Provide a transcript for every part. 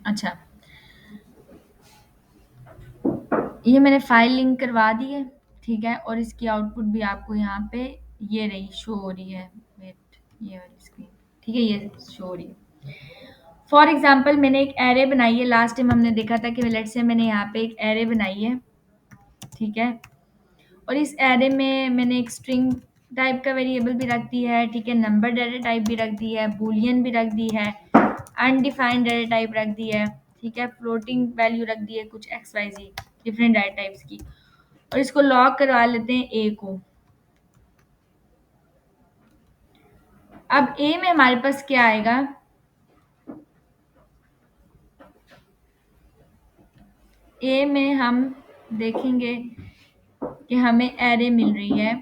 अच्छा, ये मैंने फाइल लिंक करवा दी है, ठीक है? और इसकी आउटपुट भी आपको यहाँ पे ये रही शो हो रही है। वेट, ये वाली स्क्रीन, ठीक है? ये शो हो रही है। फॉर एग्जांपल मैंने एक एरे बनाई है, लास्ट टाइम हमने देखा था कि लेट्स से मैंने यहाँ पे एक एरे बनाई है, ठीक है? और इस एरे में मैंने एक स्ट्रिंग टाइप का वेरिएबल भी रख दी है, ठीक है? नंबर डाटा टाइप भी रख दी है, बूलियन भी रख दी है, अनडिफाइंड डाटा टाइप रख दी है, ठीक है? फ्लोटिंग वैल्यू रख दी है कुछ एक्स वाई जी डिफरेंट डाटा टाइप्स की। और इसको लॉक करवा लेते हैं ए को। अब ए में हमारे पास क्या आएगा? ए में हम देखेंगे कि हमें एरे मिल रही है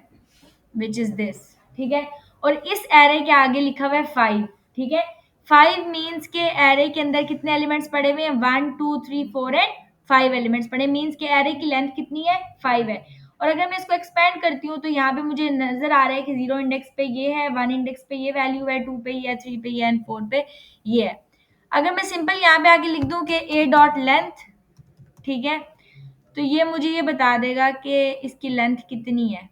विच इज दिस, ठीक है? और इस एरे के आगे लिखा हुआ है 5, ठीक है? 5 मीन्स के एरे के अंदर कितने एलिमेंट्स पड़े हुए हैं? 1 2 3 4 एंड 5 एलिमेंट्स पड़े, मीन्स के एरे की लेंथ कितनी है? 5 है। और अगर मैं इसको एक्सपेंड करती हूँ तो यहाँ पे मुझे नजर आ रहा है कि 0 इंडेक्स पे ये है, 1 इंडेक्स पे ये वैल्यू है, 2 पे ये है, 3 पे ये एंड 4 पे ये है। अगर मैं सिंपल यहाँ पे आगे लिख दूं कि ए डॉट लेंथ, ठीक है, तो ये मुझे ये बता देगा कि इसकी लेंथ कितनी है,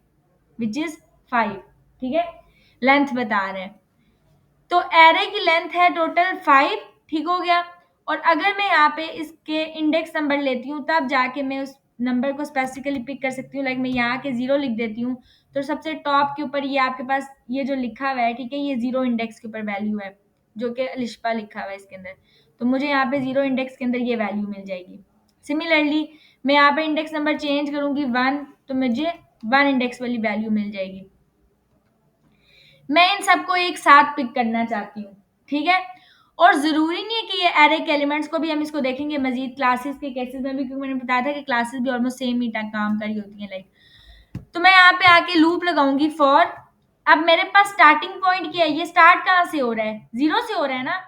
विच इज 5, ठीक है? लेंथ बता रहे हैं। तो एरे की लेंथ है टोटल 5, ठीक हो गया? और अगर मैं यहाँ पे इसके इंडेक्स नंबर लेती हूँ तब जाके मैं उस नंबर को स्पेसिफिकली पिक कर सकती हूँ। लाइक मैं यहाँ के 0 लिख देती हूँ तो सबसे टॉप के ऊपर ये आपके पास ये जो लिखा हुआ है, ठीक है, ये 0 इंडेक्स के ऊपर वैल्यू है जो कि अलिशपा लिखा हुआ है इसके अंदर। तो मुझे यहाँ पे 0 इंडेक्स के अंदर ये वैल्यू मिल जाएगी। सिमिलरली मैं यहाँ पे इंडेक्स नंबर चेंज करूंगी 1 तो मुझे 1 इंडेक्स वाली वैल्यू मिल जाएगी। मैं इन सबको एक साथ पिक करना चाहती हूँ, ठीक है? और जरूरी नहीं है कि ये एरे के एलिमेंट्स को भी हम इसको देखेंगे मजीद क्लासेस के केसेस में भी, क्योंकि मैंने बताया था कि क्लासेस भी ऑलमोस्ट सेम ही काम कर रही होती हैं। लाइक तो मैं यहाँ पे आके लूप लगाऊंगी फॉर। अब मेरे पास स्टार्टिंग पॉइंट क्या है? ये स्टार्ट कहाँ से हो रहा है? 0 से हो रहा है ना?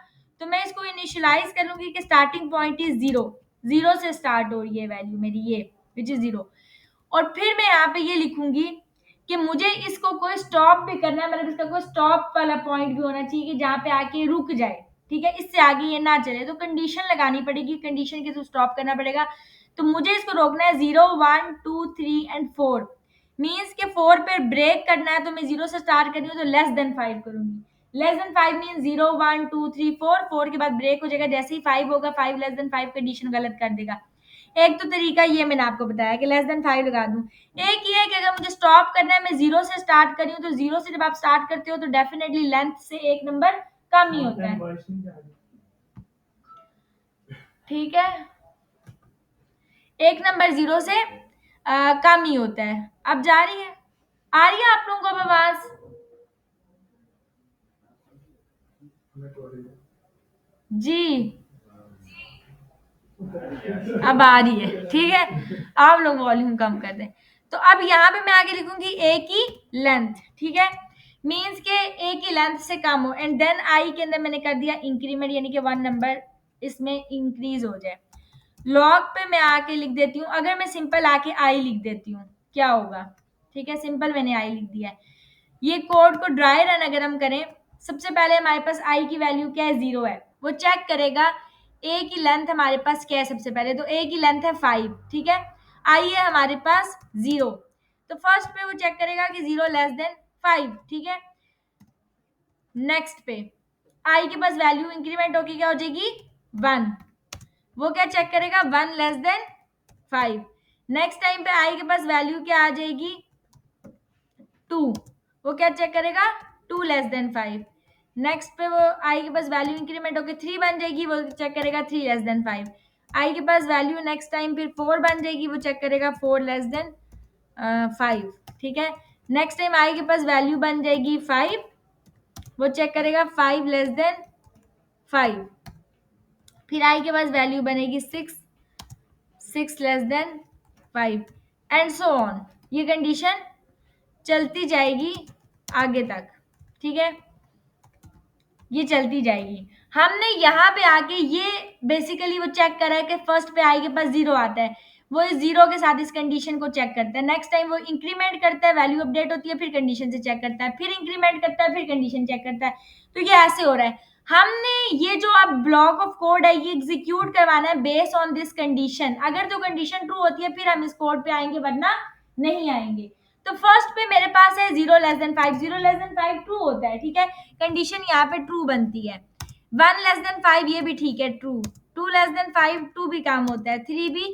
तो मैं इसको इनिशियलाइज कर लूंगी कि स्टार्टिंग पॉइंट इज 0, 0 से स्टार्ट हो रही है वैल्यू मेरी ये विच इज 0। और फिर मैं यहाँ पे ये लिखूंगी कि मुझे इसको कोई स्टॉप भी करना है, मतलब इसका कोई स्टॉप वाला पॉइंट भी होना चाहिए कि जहाँ पे आके रुक जाए, ठीक है? इससे आगे ये ना चले, तो कंडीशन लगानी पड़ेगी, कंडीशन के थ्रू स्टॉप करना पड़ेगा। तो मुझे इसको रोकना है 0 1 2 3 एंड 4, मीन्स के 4 पे ब्रेक करना है तो मैं 0 से स्टार्ट कर रही हूँ तो लेस देन 5 करूंगी। लेस देन 5 मीन 0 1 2 3 4, 4 के बाद ब्रेक हो जाएगा, जैसे ही 5 होगा 5 लेस देन 5 कंडीशन गलत कर देगा। एक तो तरीका ये मैंने आपको बताया कि लेस देन 5 लगा दूं। एक ये है कि अगर मुझे स्टॉप करना है, मैं 0 से स्टार्ट कर रही हूँ, तो 0 से जब आप स्टार्ट करते हो तो डेफिनेटली लेंथ से एक नंबर कम ही होता है, ठीक है? एक नंबर 0 से कम ही होता है। अब जा रही है, आ रही है आप लोगों को अब आवाज? जी, अब आ रही है, ठीक है? आप लोग वॉल्यूम कम कर दें। तो अब यहाँ पे मैं आगे लिखूंगी ए की लेंथ, ठीक है? मीन्स के ए की लेंथ से कम हो, एंड देन आई के अंदर मैंने कर दिया इंक्रीमेंट, यानी कि 1 नंबर इसमें इंक्रीज हो जाए। लॉग पे मैं आके लिख देती हूँ, अगर मैं सिंपल आके आई लिख देती हूँ क्या होगा? ठीक है, सिंपल मैंने आई लिख दिया है। ये कोड को ड्राई रन अगर हम करें, सबसे पहले हमारे पास आई की वैल्यू क्या है? 0 है। वो चेक करेगा ए की लेंथ हमारे पास क्या है? सबसे पहले तो ए की लेंथ है 5, ठीक है? आई है हमारे पास 0, तो फर्स्ट पे वो चेक करेगा कि 0 लेस देन 5, ठीक है? नेक्स्ट पे आई के पास वैल्यू इंक्रीमेंट होगी, क्या हो जाएगी? 1। वो क्या चेक करेगा? 1 लेस देन 5। नेक्स्ट टाइम पे आई के पास वैल्यू क्या आ जाएगी? 2। वो क्या चेक करेगा? 2 लेस देन 5। नेक्स्ट पे वो आई के पास वैल्यू इंक्रीमेंट होकर 3 बन जाएगी, वो चेक करेगा 3 लेस देन 5। आई के पास वैल्यू नेक्स्ट टाइम फिर 4 बन जाएगी, वो चेक करेगा 4 लेस देन 5, ठीक है? नेक्स्ट टाइम आई के पास वैल्यू बन जाएगी 5, वो चेक करेगा 5 लेस देन 5। फिर आई के पास वैल्यू बनेगी 6, 6 less than 5 and so on. ये कंडीशन चलती जाएगी आगे तक, ठीक है? ये चलती जाएगी। हमने यहाँ पे आके ये बेसिकली वो चेक करा है कि फर्स्ट पे आई के पास 0 आता है, वो इस 0 के साथ इस कंडीशन को चेक करता है। नेक्स्ट टाइम वो इंक्रीमेंट करता है, वैल्यू अपडेट होती है, फिर कंडीशन से चेक करता है, फिर इंक्रीमेंट करता है, फिर कंडीशन चेक करता है। तो ये ऐसे हो रहा है। हमने ये जो अब ब्लॉक ऑफ कोड है ये एग्जीक्यूट करवाना है बेस्ड ऑन दिस कंडीशन। अगर तो कंडीशन ट्रू होती है फिर हम इस कोड पे आएंगे, वरना नहीं आएंगे। तो फर्स्ट पे मेरे पास है 0<5, 0<5 ट्रू होता है, ठीक है, कंडीशन यहाँ पे ट्रू बनती है। 1<5 ये भी ठीक है, ट्रू। 2<5 2 भी काम होता है, 3 भी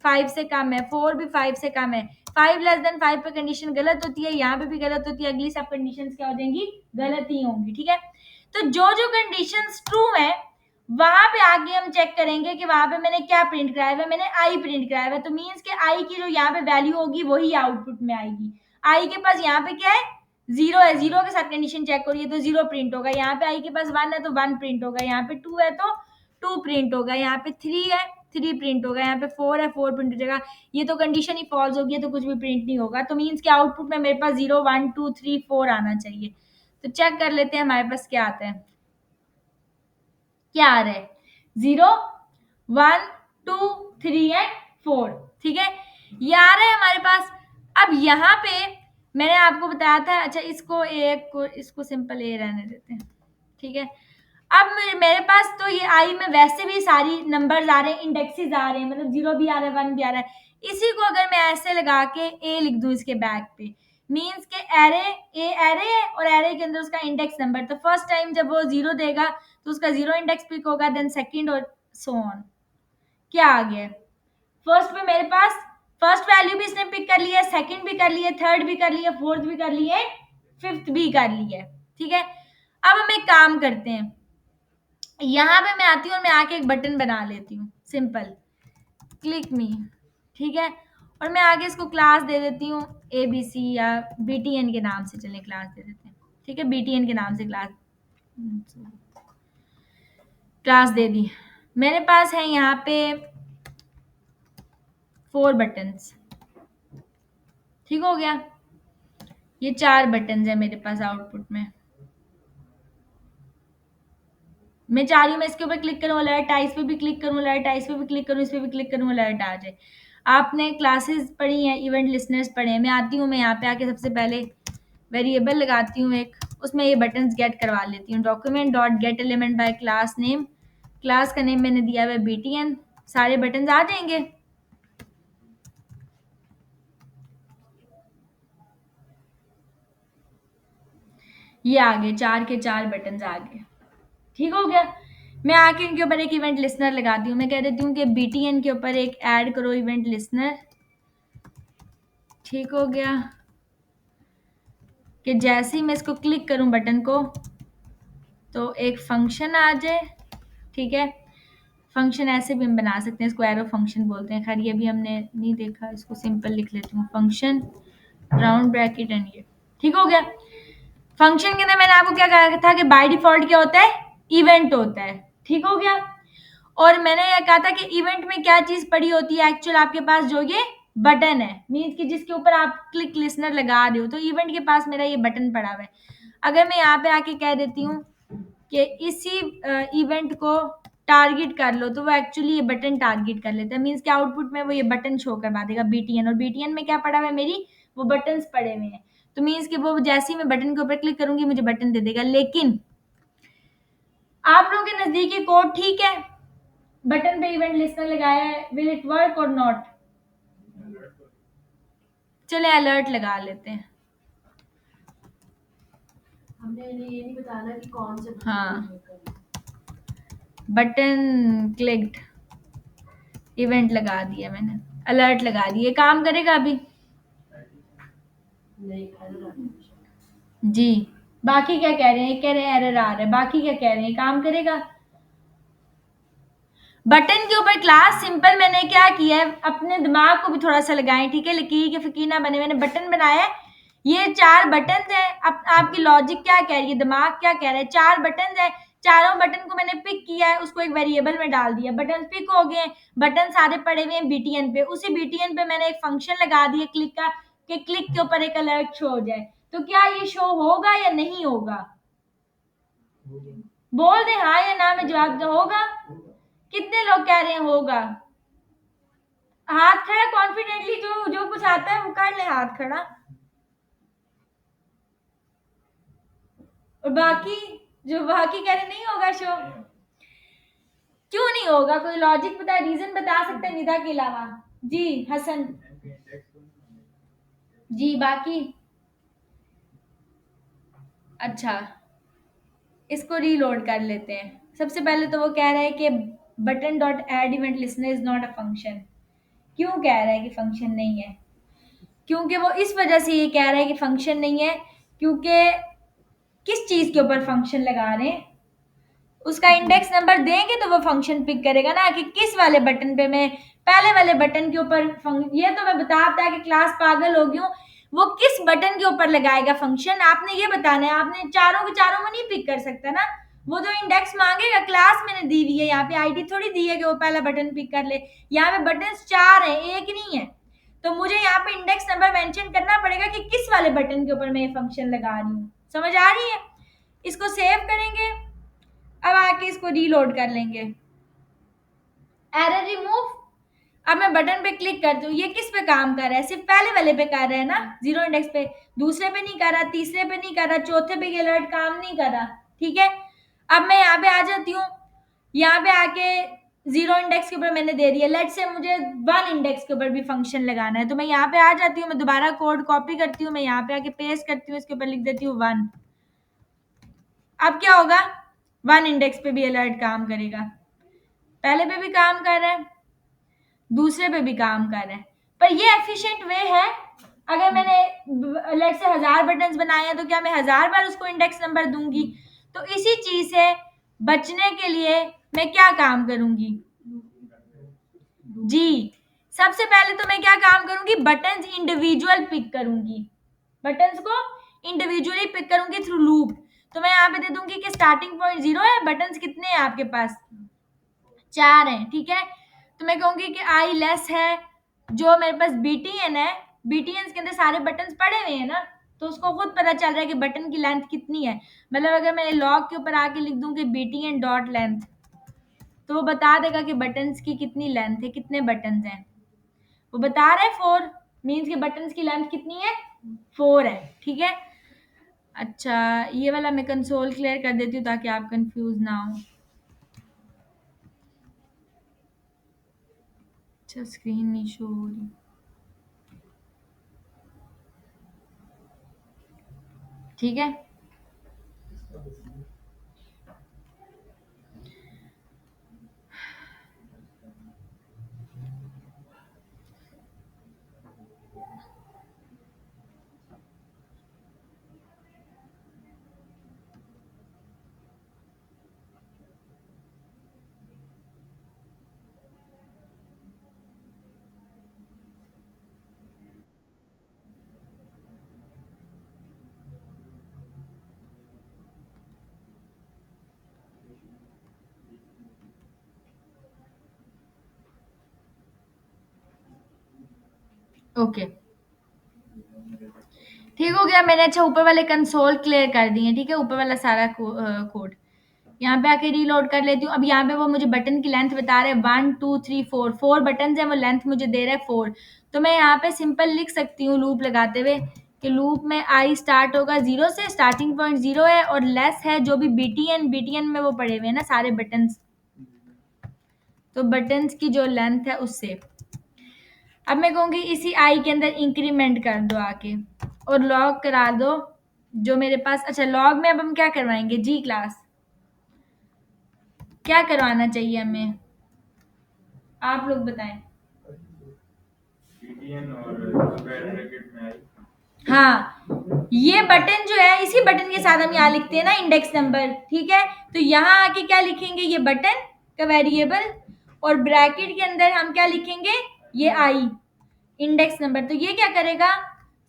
5 से कम है, 4 भी 5 से कम है। 5<5 पे कंडीशन गलत होती है, यहाँ पे भी गलत होती है, अगली सब कंडीशन क्या हो जाएंगी, गलत ही होंगी, ठीक है। तो जो जो कंडीशंस ट्रू है वहां पे आगे हम चेक करेंगे कि वहां पे मैंने क्या प्रिंट कराया हुआ है, मैंने आई प्रिंट कराया हुआ है। तो मीन्स के आई की जो यहाँ पे वैल्यू होगी वही आउटपुट में आएगी। आई के पास यहाँ पे क्या है, 0 है, 0 के साथ कंडीशन चेक हो रही है तो 0 प्रिंट होगा। यहाँ पे आई के पास 1 है तो 1 प्रिंट होगा, यहाँ पे 2 है तो 2 प्रिंट होगा, यहाँ पे 3 है 3 प्रिंट होगा, यहाँ पे 4 है 4 प्रिंट हो जाएगा। ये तो कंडीशन ही फॉल्स होगी तो कुछ भी प्रिंट नहीं होगा। तो मीन्स के आउटपुट में मेरे पास 0 1 2 3 4 आना चाहिए। तो चेक कर लेते हैं हमारे पास क्या आता है। क्या आ रहा है, 0 1 2 3 एंड 4, ठीक है, ये आ रहा है हमारे पास। अब यहाँ पे मैंने आपको बताया था, अच्छा इसको एक को इसको सिंपल ए रहने देते हैं, ठीक है। अब मेरे पास तो ये आई में वैसे भी सारी नंबर्स आ रहे हैं, इंडेक्सेस आ रहे हैं, मतलब 0 भी आ रहा है 1 भी आ रहा है। इसी को अगर मैं ऐसे लगा के ए लिख दूं इसके बैक पे, मीन्स के एरे, ए एरे है और एरे के अंदर उसका इंडेक्स नंबर। तो फर्स्ट टाइम जब वो 0 देगा तो उसका 0 इंडेक्स पिक होगा, देन सेकंड और सो ऑन। क्या आ गया, फर्स्ट में मेरे पास फर्स्ट वैल्यू भी इसने पिक कर लिया है, सेकंड भी कर लिया, थर्ड भी कर लिया, फोर्थ भी कर लिया, फिफ्थ भी कर लिया, ठीक है। अब हम एक काम करते हैं, यहाँ पे मैं आती हूँ और मैं आके एक बटन बना लेती हूँ, सिंपल क्लिक मी, ठीक है। और मैं आगे इसको क्लास दे देती हूँ ABC या BTN के नाम से, चलिए क्लास दे देते हैं, ठीक है, BTN के नाम से क्लास दे दी। मेरे पास है यहाँ पे 4 बटन्स, ठीक हो गया, ये 4 बटन्स है मेरे पास आउटपुट में। मैं चाह रही हूँ मैं इसके ऊपर क्लिक करूँ अलर्ट आए, इस पे भी क्लिक करूँ अलर्ट आए, इस पे भी क्लिक करूँ, इस पे भी क्लिक करूँ अलर्ट आ जाए। आपने क्लासेस पढ़ी हैं, इवेंट लिसनर्स पढ़े हैं। मैं आती हूँ, मैं यहाँ पे आके सबसे पहले वेरिएबल लगाती हूँ एक, उसमें ये बटन्स गेट करवा लेती हूँ। Document dot gate element by class name, class का नेम मैंने दिया हुआ है BTN, सारे बटन्स आ जाएंगे। ये आ गए, 4 के 4 बटन्स आ गए, ठीक हो गया। मैं आके इनके ऊपर एक इवेंट लिसनर लगाती हूँ, मैं कह देती हूँ कि BTN के ऊपर एक ऐड करो इवेंट लिसनर, ठीक हो गया। कि जैसे ही मैं इसको क्लिक करूं बटन को तो एक फंक्शन आ जाए, ठीक है। फंक्शन ऐसे भी हम बना सकते हैं, इसको एरो फंक्शन बोलते हैं, खैर ये भी हमने नहीं देखा, इसको सिंपल लिख लेती हूँ, फंक्शन राउंड ब्रैकेट एंड ये, ठीक हो गया। फंक्शन के अंदर मैंने आपको क्या कहा था कि बाय डिफॉल्ट क्या होता है, इवेंट होता है, ठीक हो गया। और मैंने ये कहा था कि इवेंट में क्या चीज पड़ी होती है एक्चुअल आपके पास, जो ये बटन है, मीन्स कि जिसके ऊपर आप क्लिक लिसनर लगा रहे हो, तो इवेंट के पास मेरा ये बटन पड़ा हुआ है। अगर मैं यहाँ पे आके कह देती हूँ कि इसी इवेंट को टारगेट कर लो, तो वो एक्चुअली ये बटन टारगेट कर लेता है, मीन्स कि आउटपुट में वो ये बटन शो करवा देगा BTN, और BTN में क्या पड़ा हुआ है, मेरी वो बटन्स पड़े हुए हैं। तो मीन्स कि वो जैसे ही मैं बटन के ऊपर क्लिक करूंगी मुझे बटन दे देगा। लेकिन आप लोगों के नजदीक ये कोड ठीक है, बटन पे इवेंट लिस्टर लगाया है, विल इट वर्क और नॉट, चले अलर्ट लगा लेते हैं। हमने ये नहीं बताना कि कौन से, हाँ, बटन क्लिक्ड, इवेंट लगा दिया मैंने, अलर्ट लगा दिए, काम करेगा अभी जी। बाकी क्या कह रहे हैं, कह रहे हैं एरर आ रहा है, बाकी क्या कह रहे हैं, काम करेगा। बटन के ऊपर क्लास सिंपल मैंने क्या किया है, अपने दिमाग को भी थोड़ा सा लगाएं, ठीक है, लकीर के फकीर ना बने, मैंने बटन बनाया है, ये 4 बटन है। अब आपकी लॉजिक क्या कह रही है, दिमाग क्या कह रहा है, 4 बटन है, चारों बटन को मैंने पिक किया है, उसको एक वेरिएबल में डाल दिया, बटन पिक हो गए, बटन सारे पड़े हुए हैं BTN पे, उसी BTN पे मैंने एक फंक्शन लगा दिया क्लिक का, कि क्लिक के ऊपर एक अलर्ट शो हो जाए। तो क्या ये शो होगा या नहीं होगा, बोल दे हाँ या ना, में जवाब दो, होगा। कितने लोग कह रहे हैं होगा, हाथ खड़ा कॉन्फिडेंटली, जो जो कुछ आता है वो कर ले हाथ खड़ा। और बाकी जो बाकी कह रहे नहीं होगा शो, क्यों नहीं होगा? कोई लॉजिक बता, रीजन बता सकते हैं निदा के अलावा? जी हसन जी, बाकी अच्छा, इसको रीलोड कर लेते हैं। सबसे पहले तो वो कह रहा है कि button dot add event listener is not a function. क्यों कह रहा है कि फंक्शन नहीं है? क्योंकि वो इस वजह से ये कह रहा है कि फंक्शन नहीं है, क्योंकि किस चीज के ऊपर फंक्शन लगा रहे हैं, उसका इंडेक्स नंबर देंगे तो वो फंक्शन पिक करेगा ना, कि किस वाले बटन पे मैं पहले वाले बटन के ऊपर ये तो मैं बताता है कि क्लास पागल हो गई हूँ। वो किस बटन के ऊपर लगाएगा फंक्शन, आपने ये बताना है। आपने चारों के चारों में नहीं पिक कर सकता ना, वो जो इंडेक्स मांगेगा क्लास मैंने दी हुई है, यहाँ पे आईडी थोड़ी दी है कि वो पहला बटन पिक कर ले। यहाँ पे बटन 4 है, एक नहीं है, तो मुझे यहाँ पे इंडेक्स नंबर मेंशन करना पड़ेगा कि किस वाले बटन के ऊपर मैं ये फंक्शन लगा रही हूँ। समझ आ रही है? इसको सेव करेंगे, अब आके इसको रीलोड कर लेंगे। एरर रिमूव, अब मैं बटन पे क्लिक करती हूँ, ये किस पे काम कर रहा है? सिर्फ पहले वाले पे कर रहा है ना, जीरो इंडेक्स पे। दूसरे पे नहीं कर रहा, तीसरे पे नहीं कर रहा, चौथे पे ये अलर्ट काम नहीं कर रहा। ठीक है, अब मैं यहाँ पे आ जाती हूँ, यहाँ पे आके जीरो इंडेक्स के ऊपर मैंने दे दिया, लेट से मुझे 1 इंडेक्स के ऊपर भी फंक्शन लगाना है, तो मैं यहाँ पे आ जाती हूँ, मैं दोबारा कोड कॉपी करती हूँ, मैं यहाँ पे आके पेस्ट करती हूँ, इसके ऊपर लिख देती हूँ 1। अब क्या होगा? 1 इंडेक्स पे भी अलर्ट काम करेगा, पहले पे भी काम कर रहा है, दूसरे पे भी काम कर रहा है। पर ये एफिशिएंट वे है, अगर मैंने अलर्ट से 1000 बटन बनाए हैं तो क्या मैं 1000 बार उसको इंडेक्स नंबर दूंगी? तो इसी चीज से बचने के लिए मैं क्या काम करूंगी जी? सबसे पहले तो मैं क्या काम करूंगी, बटन्स इंडिविजुअल पिक करूंगी, बटन्स को इंडिविजुअली पिक करूंगी थ्रू लूप। तो मैं यहाँ पे दे दूंगी कि स्टार्टिंग पॉइंट 0 है, बटन्स कितने हैं आपके पास? 4 हैं। ठीक है, तो मैं कहूंगी कि आई लेस है, जो मेरे पास बीटीएन है, बीटीएन के अंदर सारे बटन पड़े हुए हैं ना, तो उसको खुद पता चल रहा है कि बटन की लेंथ कितनी है। मतलब अगर मैं लॉग के ऊपर आके लिख दूं कि बीटीएन डॉट लेंथ, तो वो बता देगा कि बटन्स की कितनी लेंथ है, कितने बटन्स हैं। वो बता रहा है 4, मीन्स कि बटन्स की लेंथ कितनी है? 4 है। ठीक है, अच्छा ये वाला मैं कंसोल क्लियर कर देती हूँ ताकि आप कंफ्यूज ना हो। अच्छा स्क्रीन नहीं शो हो रही, ठीक है। ओके, ठीक हो गया मैंने। अच्छा ऊपर वाले कंसोल क्लियर कर दिए, ठीक है, ऊपर वाला सारा कोड यहाँ पे आके रीलोड कर लेती हूँ। अब यहाँ पे वो मुझे बटन की लेंथ बता रहे हैं 1 2 3 4, 4 बटन है, वो लेंथ मुझे दे रहा है 4। तो मैं यहाँ पे सिंपल लिख सकती हूँ लूप लगाते हुए कि लूप में आई स्टार्ट होगा 0 से, स्टार्टिंग पॉइंट 0 है, और लेस है जो भी बीटीएन में वो पड़े हुए हैं ना सारे बटन, तो बटन की जो लेंथ है उससे। अब मैं कहूंगी इसी आई के अंदर इंक्रीमेंट कर दो आके, और लॉग करा दो जो मेरे पास। अच्छा लॉग में अब हम क्या करवाएंगे जी क्लास, क्या करवाना चाहिए हमें, आप लोग बताएं। हाँ, ये बटन जो है इसी बटन के साथ हम यहाँ लिखते हैं ना इंडेक्स नंबर, ठीक है। तो यहाँ आके क्या लिखेंगे, ये बटन का वेरिएबल, और ब्रैकेट के अंदर हम क्या लिखेंगे, ये आई इंडेक्स नंबर। तो ये क्या करेगा,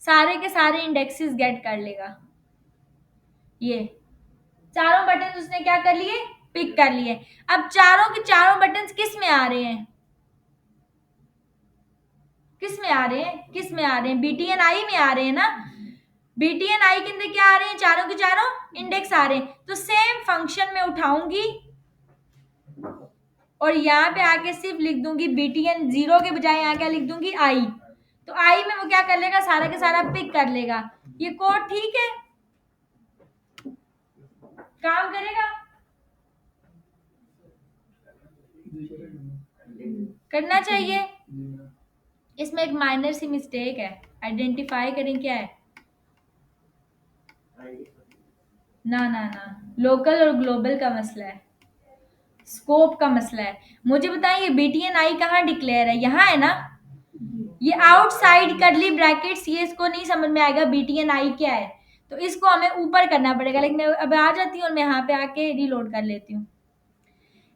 सारे के सारे इंडेक्सेस गेट कर लेगा। ये चारों बटन उसने क्या कर लिए, पिक कर लिए। अब चारों के चारों बटन किस में आ रहे हैं, किस में आ रहे हैं, किस में आ रहे हैं, बीटीएन आई में आ रहे हैं ना। बीटीएन आई के अंदर क्या आ रहे हैं, चारों के चारों इंडेक्स आ रहे हैं। तो सेम फंक्शन में उठाऊंगी और यहाँ पे आके सिर्फ लिख दूंगी बीटीएन 0 के बजाय यहाँ क्या लिख दूंगी, आई। तो आई में वो क्या कर लेगा, सारा के सारा पिक कर लेगा। ये कोड ठीक है, काम करेगा? करना चाहिए। इसमें एक माइनर सी मिस्टेक है, आइडेंटिफाई करें क्या है। ना ना ना, लोकल और ग्लोबल का मसला है, स्कोप का मसला है। मुझे बताएं, ये BTNI कहाँ डिक्लेयर है? यहाँ है ना, ये आउटसाइड करली ब्रैकेट्स, ये इसको नहीं समझ में आएगा BTNI क्या है, तो इसको हमें ऊपर करना पड़ेगा। लेकिन मैं अब आ जाती हूँ और मैं यहाँ पे आके रीलोड कर लेती हूँ।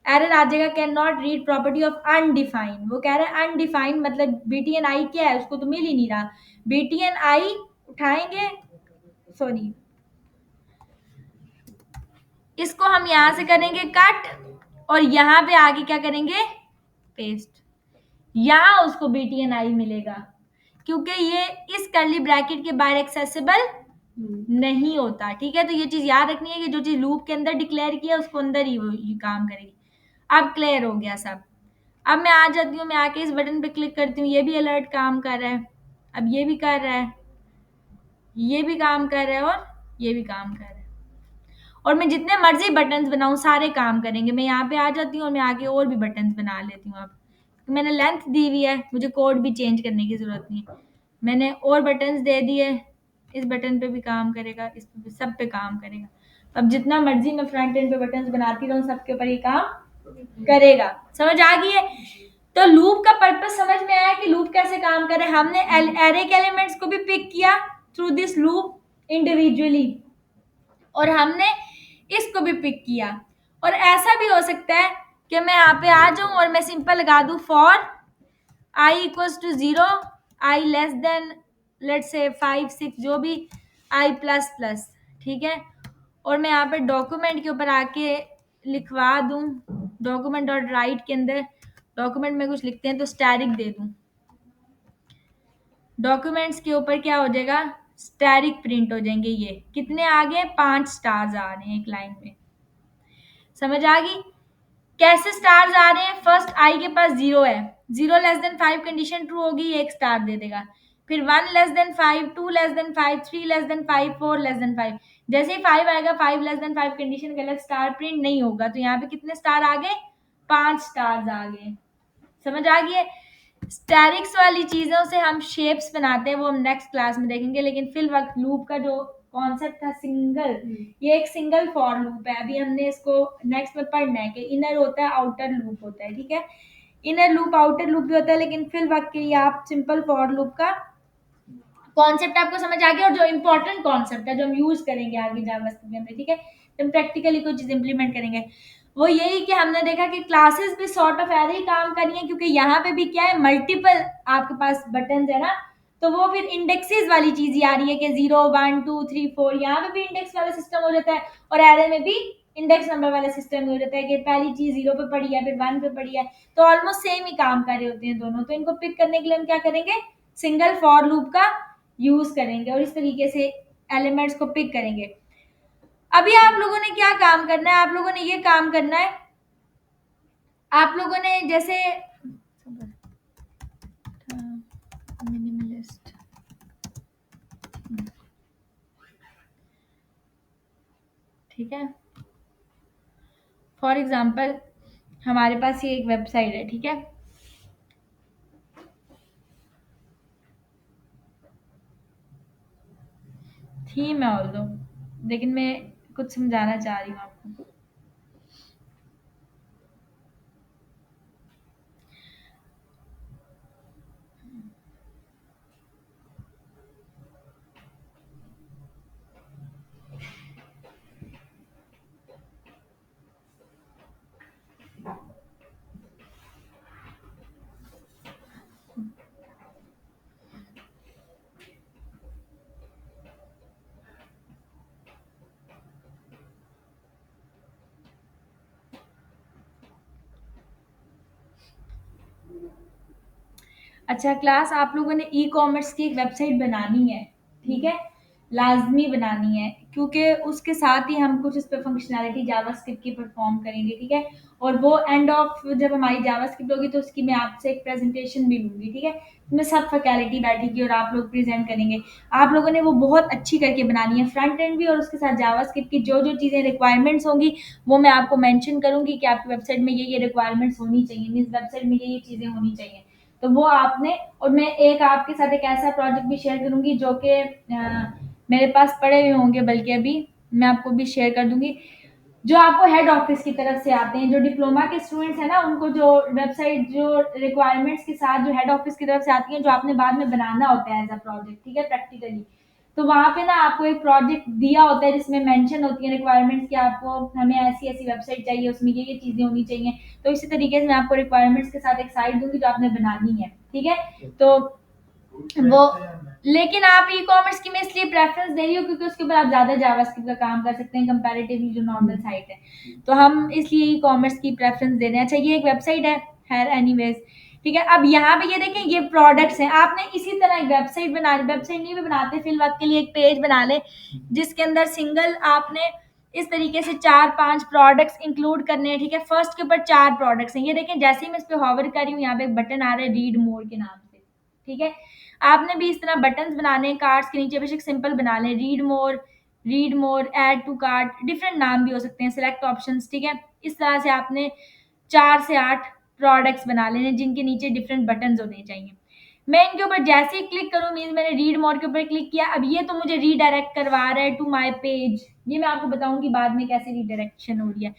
एरर आ जाएगा, can not read property of undefined. वो कह रहा है अनडिफाइंड मतलब BTNI क्या है, उसको तो मिल ही नहीं रहा। BTNI उठाएंगे, सॉरी, इसको हम यहां से करेंगे कट, और यहाँ पे आगे क्या करेंगे, पेस्ट। यहां उसको BTNI मिलेगा, क्योंकि ये इस कर्ली ब्रैकेट के बाहर एक्सेसिबल नहीं होता। ठीक है, तो ये चीज याद रखनी है कि जो चीज लूप के अंदर डिक्लेयर किया उसको अंदर ही वो ये काम करेगी। अब क्लियर हो गया सब। अब मैं आ जाती हूँ, मैं आके इस बटन पे क्लिक करती हूँ, ये भी अलर्ट काम कर रहा है, अब ये भी कर रहा है, ये भी काम कर रहा है, और ये भी काम कर रहा है। और मैं जितने मर्जी बटन्स बनाऊं सारे काम करेंगे। मैं यहाँ पे आ जाती हूँ और मैं आके और भी बटन्स बना लेती हूँ। अब मैंने लेंथ दी हुई है, मुझे कोड भी चेंज करने की जरूरत नहीं है। मैंने और बटन्स दे दिए, इस बटन पे भी काम करेगा, इस पे भी, सब पे काम करेगा। अब जितना मर्जी मैं फ्रंट एंड पे बटन्स बनाती रहूँ, सबके ऊपर ये काम करेगा। समझ आ गई है? तो लूप का पर्पस समझ में आया कि लूप कैसे काम करे। हमने एरे के एलिमेंट्स को भी पिक किया थ्रू दिस लूप इंडिविजुअली, और हमने इसको भी पिक किया। और ऐसा भी हो सकता है कि मैं यहाँ पे आ जाऊं और मैं सिंपल लगा दूं for i equals to 0, i less than let's say 5 6 जो भी, i प्लस प्लस। ठीक है, और मैं यहाँ पे डॉक्यूमेंट के ऊपर आके लिखवा दूं, डॉक्यूमेंट डॉट राइट के अंदर डॉक्यूमेंट में कुछ लिखते हैं तो स्टैरिक दे दूं। डॉक्यूमेंट्स के ऊपर क्या हो जाएगा, स्टैरिक प्रिंट हो जाएंगे। ये कितने आ गए, 5 स्टार्स आ रहे हैं एक लाइन में। समझ आ गई? कैसे स्टार्स आ रहे हैं, फर्स्ट आई के पास 0 है, 0 लेस देन 5 कंडीशन ट्रू होगी, एक स्टार दे देगा। फिर 1 less than 5, 2 less than 5, 3 less than 5, 4 less than 5। जैसे ही 5 आएगा, 5 लेस देन 5 कंडीशन गलत, स्टार प्रिंट नहीं होगा। तो यहाँ पे कितने स्टार आ गए, 5 स्टार्स आ गए। समझ आ गई है? स्टैरिक्स वाली चीजों से हम शेप्स बनाते हैं, वो हम नेक्स्ट क्लास में देखेंगे। लेकिन फिल वक्त लूप का जो कॉन्सेप्ट था सिंगल, ये एक सिंगल फॉर लूप है। अभी हमने इसको नेक्स्ट में पढ़ना है कि इनर होता है, आउटर लूप होता है। ठीक है, इनर लूप आउटर लूप भी होता है, लेकिन फिल वक्त के लिए आप सिंपल फॉर लूप का कॉन्सेप्ट आपको समझ आ गया। और जो इंपॉर्टेंट कॉन्सेप्ट है जो हम यूज करेंगे आगे जावास्क्रिप्ट के अंदर, ठीक है, हम प्रैक्टिकली कोई चीज इंप्लीमेंट करेंगे, वो यही कि हमने देखा कि क्लासेस भी सॉर्ट ऑफ ऐसे ही काम कर रही है, क्योंकि यहाँ पे भी क्या है, मल्टीपल आपके पास बटन है ना, तो वो फिर इंडेक्सेस वाली चीज ही आ रही है कि 0 1 2 3 4, यहाँ पे भी इंडेक्स वाला सिस्टम हो जाता है, और एरे में भी इंडेक्स नंबर वाला सिस्टम हो जाता है कि पहली चीज 0 पे पड़ी है, फिर 1 पे पड़ी है, तो ऑलमोस्ट सेम ही काम कर रहे होते हैं दोनों। तो इनको पिक करने के लिए हम क्या करेंगे, सिंगल फॉर लूप का यूज करेंगे, और इस तरीके से एलिमेंट्स को पिक करेंगे। अभी आप लोगों ने क्या काम करना है, आप लोगों ने ये काम करना है, आप लोगों ने जैसे मिनिमलिस्ट, ठीक है, फॉर एग्जांपल हमारे पास ये एक वेबसाइट है, ठीक है, थीम है ऑल्दो, लेकिन मैं कुछ समझाना चाह रही हूँ आपको। अच्छा क्लास, आप लोगों ने ई कॉमर्स की एक वेबसाइट बनानी है, ठीक है, लाज़मी बनानी है, क्योंकि उसके साथ ही हम कुछ उस पे फंक्शनैलिटी जावास्क्रिप्ट की परफ़ॉर्म करेंगे, ठीक है? और वो एंड ऑफ जब हमारी जावास्क्रिप्ट होगी तो उसकी मैं आपसे एक प्रेज़ेंटेशन भी लूँगी, ठीक है? उसमें सब फैकल्टी बैठेगी और आप लोग प्रेज़ेंट करेंगे। आप लोगों ने वो बहुत अच्छी करके बनानी है, फ्रंट एंड भी और उसके साथ जावास्क्रिप्ट की जो-जो चीज़ें रिक्वायरमेंट्स होंगी, वो मैं आपको मेंशन करूँगी कि आपकी वेबसाइट में ये-ये रिक्वायरमेंट्स होनी चाहिए, मीन्स वेबसाइट में ये-ये चीज़ें होनी चाहिए। तो वो आपने और मैं एक आपके साथ एक ऐसा प्रोजेक्ट भी शेयर करूँगी जो कि मेरे पास पड़े हुए होंगे, बल्कि अभी मैं आपको भी शेयर कर दूँगी। जो आपको हेड ऑफिस की तरफ से आते हैं, जो डिप्लोमा के स्टूडेंट्स हैं ना, उनको जो वेबसाइट जो रिक्वायरमेंट्स के साथ जो हेड ऑफिस की तरफ से आती हैं, जो आपने बाद में बनाना होता है एज़ अ प्रोजेक्ट, ठीक है? प्रैक्टिकली। तो वहाँ पे ना आपको एक प्रोजेक्ट दिया होता है जिसमें मेंशन होती है रिक्वायरमेंट्स कि आपको हमें ऐसी-ऐसी वेबसाइट चाहिए, उसमें ये-ये चीज़ें होनी चाहिए। तो इसी तरीके से मैं आपको रिक्वायरमेंट्स के साथ एक साइट दूँगी जो आपने बनानी है, ठीक है? तो वो लेकिन आप ई-कॉमर्स की मैं इसलिए प्रेफ़रेंस दे रही हूँ क्योंकि उसके ऊपर आप ज़्यादा जावास्क्रिप्ट का काम कर सकते हैं कंपैरेटिवली जो नॉर्मल साइट है। तो हम इसलिए ई-कॉमर्स की प्रेफ़रेंस दे रहे हैं। अच्छा, ये एक वेबसाइट है, ख़ैर एनीवेज़, ठीक है? अब यहाँ पे ये देखें, ये प्रोडक्ट्स हैं। आपने इसी तरह एक वेबसाइट नहीं भी बनाते, फिल वक़्त के लिए एक पेज बना लें, जिसके अंदर सिंगल आपने इस तरीके से 4-5 प्रोडक्ट्स इंक्लूड करने हैं, ठीक है? फर्स्ट के ऊपर 4 प्रोडक्ट्स हैं। ये देखें, जैसे ही मैं इस पे हॉवर कर रही हूँ, यहाँ पे एक बटन आ रहा है रीड मोर के नाम से, ठीक है? आपने भी इस तरह बटन्स बनाने हैं, कार्ड्स के नीचे बेशक सिंपल बना लें, read more, add to cart, different नाम भी हो सकते हैं, सेलेक्ट ऑप्शंस, ठीक है? इस तरह से आपने 4 से 8 प्रोडक्ट्स बना लेने जिनके नीचे डिफरेंट बटन्स होने चाहिए। मैं इनके ऊपर जैसे ही क्लिक करूँ, मीन्स मैंने रीड मोर के ऊपर क्लिक किया, अब ये तो मुझे रीडायरेक्ट करवा रहा है टू माय पेज। ये मैं आपको बताऊँगी बाद में कैसे रीडायरेक्शन हो रही है।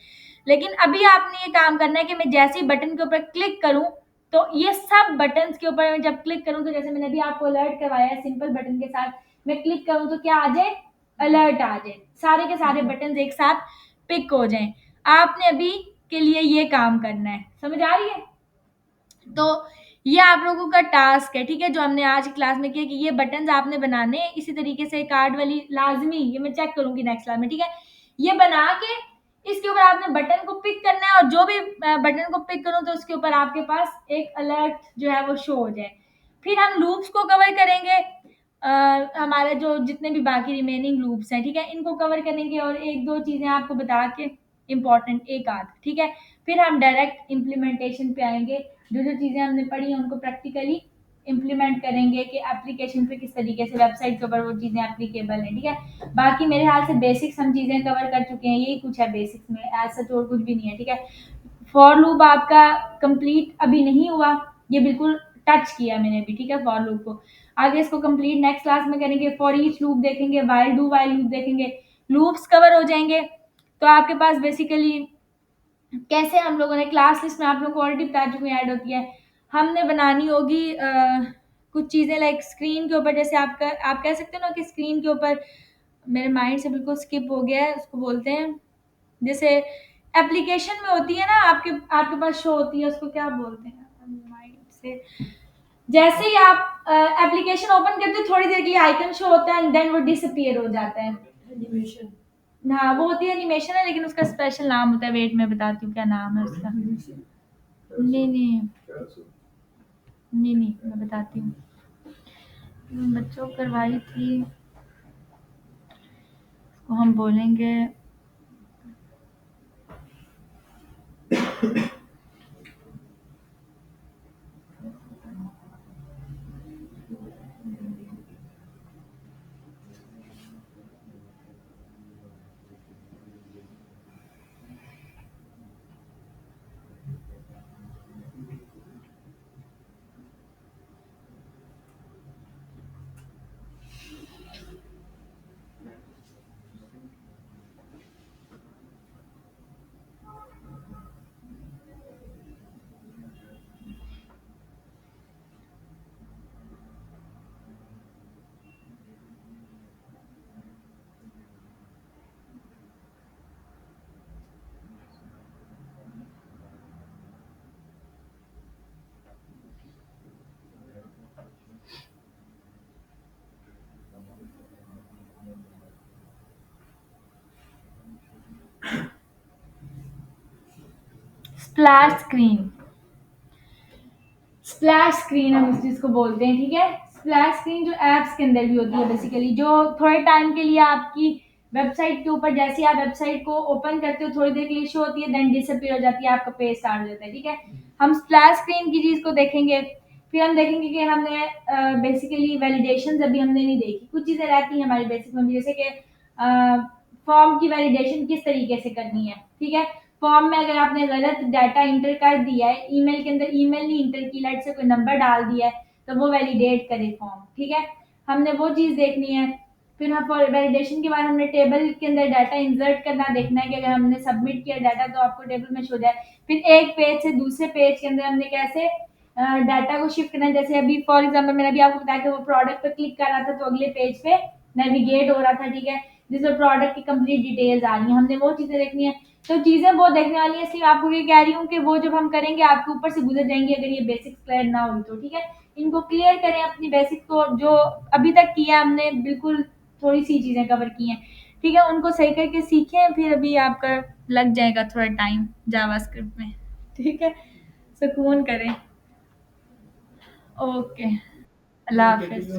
लेकिन अभी आपने ये काम करना है कि मैं जैसे ही बटन के ऊपर क्लिक करूँ, तो ये सब बटन्स के ऊपर मैं जब क्लिक करूँ, तो जैसे मैंने अभी आपको अलर्ट करवाया है सिंपल बटन के साथ, मैं क्लिक करूँ तो क्या आ जाए? अलर्ट आ जाए। सारे के सारे बटन्स एक साथ पिक हो जाएँ। आपने अभी के लिए ये काम करना है। समझ आ रही है? तो ये आप लोगों का टास्क है, ठीक है? जो हमने आज क्लास में किया कि ये बटन्स आपने बनाने हैं, इसी तरीके से कार्ड वाली लाज़मी, ये मैं चेक करूँगी नेक्स्ट क्लास में, ठीक है? ये बना के इसके ऊपर आपने बटन को पिक करना है और जो भी बटन को पिक करूँ तो उसके ऊपर आपके पास एक अलर्ट जो है वो शो हो जाए। फिर हम लूप्स को कवर करेंगे, हमारे जो जितने भी बाकी रिमेनिंग लूप्स हैं, ठीक है? इनको कवर करेंगे और 1-2 चीज़ें आपको बता के इम्पोर्टेंट एक आध, ठीक है? फिर हम डायरेक्ट इम्प्लीमेंटेशन पे आएँगे। जो-जो चीज़ें हमने पढ़ी हैं उनको प्रैक्टिकली इम्प्लीमेंट करेंगे कि एप्लीकेशन पे किस तरीके से वेबसाइट के ऊपर वो चीज़ें एप्लीकेबल हैं, ठीक है? बाकी मेरे ख्याल से बेसिक्स हम चीज़ें कवर कर चुके हैं, यही कुछ है बेसिक्स में, एज़ सच और कुछ भी नहीं है, ठीक है? फॉर लूप आपका कंप्लीट अभी नहीं हुआ, ये बिल्कुल टच किया मैंने अभी, ठीक है? फॉर लूप को। आगे इसको कंप्लीट नेक्स्ट क्लास में करेंगे, फॉर ईच लूप देखेंगे, व्हाइल डू व्हाइल लूप देखेंगे, लूप्स कवर हो जाएँगे। तो आपके पास बेसिकली कैसे हम लोगों ने क्लास लिस्ट में आप लोगों को ऑलरेडी बता चुके हैं ऐड होती है। हमने बनानी होगी कुछ चीज़ें लाइक स्क्रीन के ऊपर, जैसे आप कह सकते हो ना कि स्क्रीन के ऊपर मेरे माइंड से बिल्कुल स्किप हो गया है, उसको बोलते हैं जैसे एप्लीकेशन में होती है ना, आपके आपके पास शो होती है, उसको क्या बोलते हैं? माइंड से जैसे ही आप एप्लीकेशन ओपन करते हो थोड़ी देर के लिए आइकन शो होता है एंड देन वो डिसअपीयर हो जाता है। एनिमेशन। हाँ, वो होती है एनिमेशन है, लेकिन उसका स्पेशल नाम होता है, वेट मैं बताती हूँ क्या नाम है उसका। नहीं, नहीं, नहीं, नहीं, मैं बताती हूँ। बच्चों को करवाई थी, उसको हम बोलेंगे स्प्लैश स्क्रीन। स्प्लैश स्क्रीन हम इस चीज़ को बोलते हैं, ठीक है? स्प्लैश स्क्रीन जो ऐप्स के अंदर भी होती है बेसिकली, जो थोड़े टाइम के लिए आपकी वेबसाइट के ऊपर, जैसे ही आप वेबसाइट को ओपन करते हो थोड़ी देर के लिए शो होती है, देन डिसअपीयर हो जाती है, आपका पेज स्टार्ट हो जाता है, ठीक है। हम स्प्लैश स्क्रीन की चीज़ को देखेंगे। फिर हम देखेंगे कि हमने बेसिकली वैलिडेशन अभी हमने नहीं देखी, कुछ चीज़ें रहती हैं हमारी बेसिक में भी, जैसे कि फॉर्म की वैलिडेशन किस तरीके से करनी है, ठीक है। फॉर्म में अगर आपने गलत डाटा इंटर कर दिया है, ईमेल के अंदर ईमेल नहीं इंटर की, लेट से कोई नंबर डाल दिया है, तो वो वैलिडेट करे फॉर्म, ठीक है। हमने वो चीज़ देखनी है। फिर हम फॉर वैलिडेशन के बाद हमने टेबल के अंदर डाटा इंसर्ट करना देखना है कि अगर हमने सबमिट किया डाटा तो आपको टेबल में शो जाए। फिर एक पेज से दूसरे पेज के अंदर हमने कैसे डाटा को शिफ्ट करना है, जैसे अभी फॉर एग्जाम्पल मैंने अभी आपको बताया कि वो प्रोडक्ट पर क्लिक कर रहा था तो अगले पेज पे नेविगेट हो रहा था, ठीक है, जिसमें प्रोडक्ट की कंप्लीट डिटेल्स आ रही हैं, हमने वो चीज़ें देखनी है। तो चीज़ें बहुत देखने वाली है, इसलिए आपको ये कह रही हूँ कि वो जब हम करेंगे आपके ऊपर से गुजर जाएंगी अगर ये बेसिक्स क्लियर ना हुई तो, ठीक है। इनको क्लियर करें अपनी बेसिक को, जो अभी तक किया हमने बिल्कुल थोड़ी सी चीज़ें कवर की हैं, ठीक है, उनको सही करके सीखें, फिर अभी आपका लग जाएगा थोड़ा टाइम जावास्क्रिप्ट में, ठीक है। सुकून करें। ओके, अल्लाह हाफिज़।